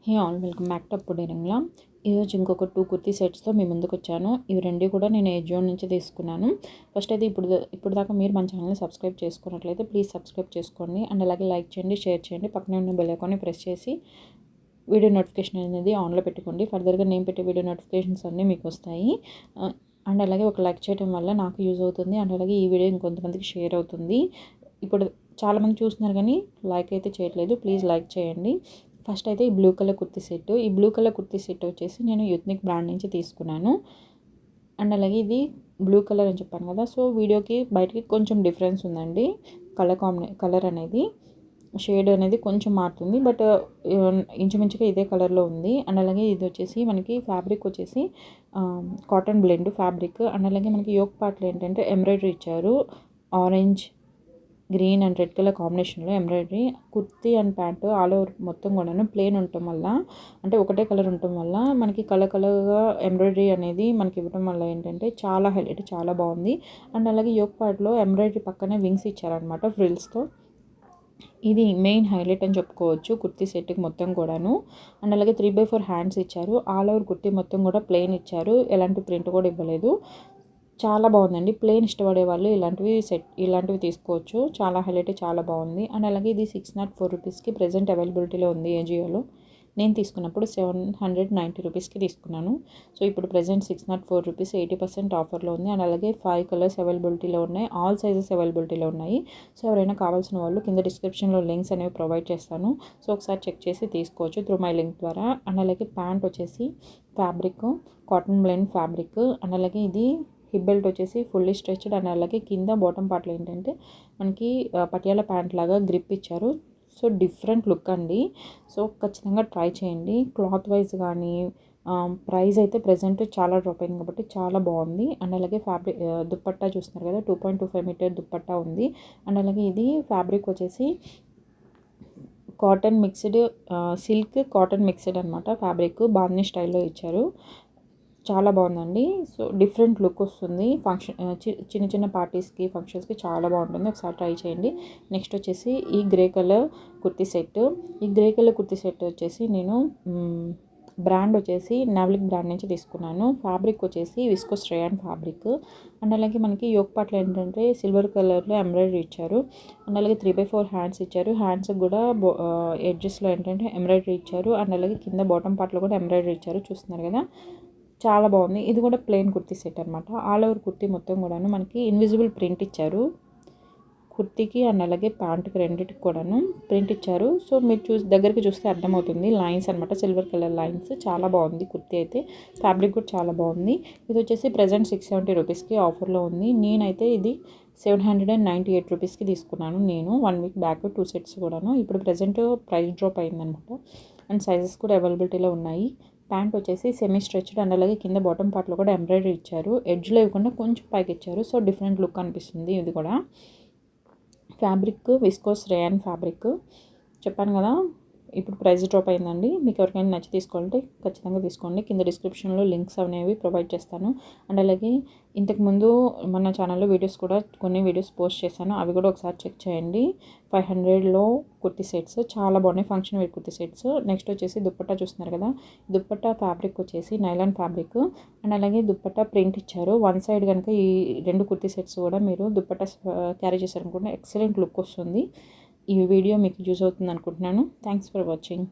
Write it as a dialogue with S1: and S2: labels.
S1: Hey all welcome back to అప్పుడు రంగుల. ఈరోజు ఇంకొక 2 కుర్తీ సెట్స్తో మీ ముందుకు వచ్చాను. ఇవి రెండు కూడా నేను ఏజియో నుంచి తీసుకున్నాను. ఫస్ట్ అయితే ఇప్పుడు దాకా మీరు మన ఛానల్ని సబ్స్క్రైబ్ చేసుకున్నట్లయితే ప్లీజ్ సబ్స్క్రైబ్ చేసుకోండి. అండ్ అలాగే లైక్ చేయండి, షేర్ చేయండి, పక్కనే ఉన్న బెల్ ఐకాన్ని ప్రెస్ చేసి వీడియో నోటిఫికేషన్ అనేది ఆన్లో పెట్టుకోండి. ఫర్దర్గా నేను పెట్టే వీడియో నోటిఫికేషన్స్ అన్నీ మీకు వస్తాయి. అండ్ అలాగే ఒక లైక్ చేయడం వల్ల నాకు యూజ్ అవుతుంది. అండ్ అలాగే ఈ వీడియో ఇంకొంతమందికి షేర్ అవుతుంది. ఇప్పుడు చాలామంది చూస్తున్నారు కానీ లైక్ అయితే చేయట్లేదు. ప్లీజ్ లైక్ చేయండి. ఫస్ట్ అయితే ఈ బ్లూ కలర్ కుర్తీ సెట్. ఈ బ్లూ కలర్ కుర్తీ సెట్ వచ్చేసి నేను యూత్నిక్ బ్రాండ్ నుంచి తీసుకున్నాను. అండ్ అలాగే ఇది బ్లూ కలర్ అని చెప్పాను కదా, సో వీడియోకి బయటికి కొంచెం డిఫరెన్స్ ఉందండి. కలర్ అనేది షేడ్ అనేది కొంచెం మారుతుంది, బట్ ఇంచుమించుగా ఇదే కలర్లో ఉంది. అండ్ అలాగే ఇది వచ్చేసి మనకి ఫ్యాబ్రిక్ వచ్చేసి కాటన్ బ్లెండ్ ఫ్యాబ్రిక్. అండ్ అలాగే మనకి యోక్ పార్ట్లో ఏంటంటే ఎంబ్రాయిడరీ ఇచ్చారు. Orange, green and red colour కాంబినేషన్లో embroidery. Kurti and pant all over మొత్తం కూడాను ప్లెయిన్ ఉండటం వల్ల, అంటే ఒకటే కలర్ ఉండటం వల్ల మనకి కలర్గా ఎంబ్రాయిడరీ అనేది మనకి ఇవ్వడం వల్ల ఏంటంటే చాలా హైలైట్, చాలా బాగుంది. అండ్ అలాగే యోక్ పార్ట్లో ఎంబ్రాయిడరీ పక్కనే వింగ్స్ ఇచ్చారనమాట ఫ్రిల్స్తో. ఇది మెయిన్ హైలైట్ అని చెప్పుకోవచ్చు కుర్తీ సెట్కి మొత్తం కూడాను. అండ్ అలాగే 3/4 హ్యాండ్స్ ఇచ్చారు. ఆల్ ఓవర్ కుర్తీ మొత్తం కూడా ప్లెయిన్ ఇచ్చారు, ఎలాంటి ప్రింట్ కూడా ఇవ్వలేదు. చాలా బాగుందండి. ప్లెయిన్ ఇష్టపడే వాళ్ళు ఇలాంటివి తీసుకోవచ్చు. చాలా హైలైట్, చాలా బాగుంది. అండ్ అలాగే ఇది 604 రూపీస్కి ప్రజెంట్ అవైలబిలిటీలో ఉంది ఏజియోలో. నేను తీసుకున్నప్పుడు 790 రూపీస్కి తీసుకున్నాను. సో ఇప్పుడు ప్రజెంట్ 604 రూపీస్ 80% ఆఫర్లో ఉంది. అండ్ అలాగే 5 కలర్స్ అవైలబిలిటీలో ఉన్నాయి, ఆల్ సైజెస్ అవైలబిలిటీలో ఉన్నాయి. సో ఎవరైనా కావాల్సిన వాళ్ళు కింద డిస్క్రిప్షన్లో లింక్స్ అనేవి ప్రొవైడ్ చేస్తాను. సో ఒకసారి చెక్ చేసి తీసుకోవచ్చు త్రూ మై లింక్ ద్వారా. అండ్ అలాగే ప్యాంట్ వచ్చేసి fabric cotton blend fabric. And అలాగే ఇది హిప్ బెల్ట్ వచ్చేసి ఫుల్లీ స్ట్రెచ్డ్. అండ్ అలాగే కింద బాటమ్ పార్ట్లో ఏంటంటే మనకి పటియాలా ప్యాంట్ లాగా గ్రిప్ ఇచ్చారు. సో డిఫరెంట్ లుక్ అండి. సో ఖచ్చితంగా ట్రై చేయండి. క్లాత్ వైజ్ కానీ ప్రైస్ అయితే ప్రజెంట్ చాలా డ్రాప్ అయింది కాబట్టి చాలా బాగుంది. అండ్ అలాగే ఫ్యాబ్రిక్ దుప్పట్టా చూస్తున్నారు కదా, 2.25 మీటర్ దుప్పట్టా ఉంది. అండ్ అలాగే ఇది ఫ్యాబ్రిక్ వచ్చేసి cotton mixed, silk cotton mixed అనమాట. ఫ్యాబ్రిక్ బాందిని స్టైల్లో ఇచ్చారు. చాలా బాగుందండి. సో డిఫరెంట్ లుక్ వస్తుంది. చిన్న చిన్న పార్టీస్కి, ఫంక్షన్స్కి చాలా బాగుంటుంది. ఒకసారి ట్రై చేయండి. నెక్స్ట్ వచ్చేసి ఈ గ్రే కలర్ కుర్తీ సెట్. ఈ గ్రే కలర్ కుర్తీ సెట్ వచ్చేసి నేను బ్రాండ్ వచ్చేసి నావ్లిక్ బ్రాండ్ నుంచి తీసుకున్నాను. ఫ్యాబ్రిక్ వచ్చేసి విస్కోస్ రేయాన్ ఫ్యాబ్రిక్. అండ్ అలాగే మనకి యోక్ పార్ట్లో ఏంటంటే సిల్వర్ కలర్లో ఎంబ్రాయిడరీ ఇచ్చారు. అండ్ అలాగే 3/4 హ్యాండ్స్ ఇచ్చారు. హ్యాండ్స్కి కూడా ఎడ్జెస్లో ఏంటంటే ఎంబ్రాయిడరీ ఇచ్చారు. అండ్ అలాగే కింద బాటమ్ పార్ట్లో కూడా ఎంబ్రాయిడరీ ఇచ్చారు. చూస్తున్నారు కదా, చాలా బాగుంది. ఇది కూడా ప్లెయిన్ కుర్తీ సెట్ అనమాట. ఆల్ ఓవర్ కుర్తీ మొత్తం కూడాను మనకి ఇన్విజిబుల్ ప్రింట్ ఇచ్చారు. కుర్తీకి అండ్ అలాగే ప్యాంటుకి రెండింటికి కూడాను ప్రింట్ ఇచ్చారు. సో మీరు దగ్గరికి చూస్తే అర్థమవుతుంది. లైన్స్ అనమాట, సిల్వర్ కలర్ లైన్స్. చాలా బాగుంది కుర్తీ అయితే. ఫ్యాబ్రిక్ కూడా చాలా బాగుంది. ఇది వచ్చేసి ప్రజెంట్ 670 రూపీస్కి ఆఫర్లో ఉంది. నేనైతే ఇది 798 రూపీస్కి తీసుకున్నాను. నేను 1 వీక్ బ్యాక్ 2 సెట్స్ కూడాను. ఇప్పుడు ప్రజెంట్ ప్రైస్ డ్రాప్ అయిందనమాట. అండ్ సైజెస్ కూడా అవైలబిలిటీలో ఉన్నాయి. ప్యాంట్ వచ్చేసి సెమీ స్ట్రెచ్డ్. అండ్ అలాగే కింద బాటమ్ పార్ట్లో కూడా ఎంబ్రాయిడరీ ఇచ్చారు. ఎడ్జ్లో ఇవ్వకుండా కొంచెం పైకి ఇచ్చారు. సో డిఫరెంట్ లుక్ అనిపిస్తుంది. ఇది కూడా ఫ్యాబ్రిక్ విస్కోస్ రేయాన్ ఫ్యాబ్రిక్. చెప్పాను కదా, ఇప్పుడు ప్రైస్ డ్రాప్ అయిందండి. మీకు ఎవరికైనా నచ్చి తీసుకోవాలంటే ఖచ్చితంగా తీసుకోండి. కింద డిస్క్రిప్షన్లో లింక్స్ అనేవి ప్రొవైడ్ చేస్తాను. అండ్ అలాగే ఇంతకుముందు మన ఛానల్లో కొన్ని వీడియోస్ పోస్ట్ చేశాను, అవి కూడా ఒకసారి చెక్ చేయండి. 500లో కుర్తీ సెట్స్ చాలా బాగున్నాయి, function wear kurti sets. Next వచ్చేసి దుప్పట్టా చూస్తున్నారు కదా, దుప్పట్టా ఫ్యాబ్రిక్ వచ్చేసి నైలాన్ ఫ్యాబ్రిక్. అండ్ అలాగే దుప్పట్టా ప్రింట్ ఇచ్చారు. వన్ సైడ్ కనుక ఈ 2 కుర్తీ సెట్స్ కూడా మీరు దుప్పట్టా క్యారీ చేశారనుకుంటే ఎక్సలెంట్ లుక్ వస్తుంది. ఈ వీడియో మీకు యూజ్ అవుతుంది అనుకుంటున్నాను. Thanks for watching.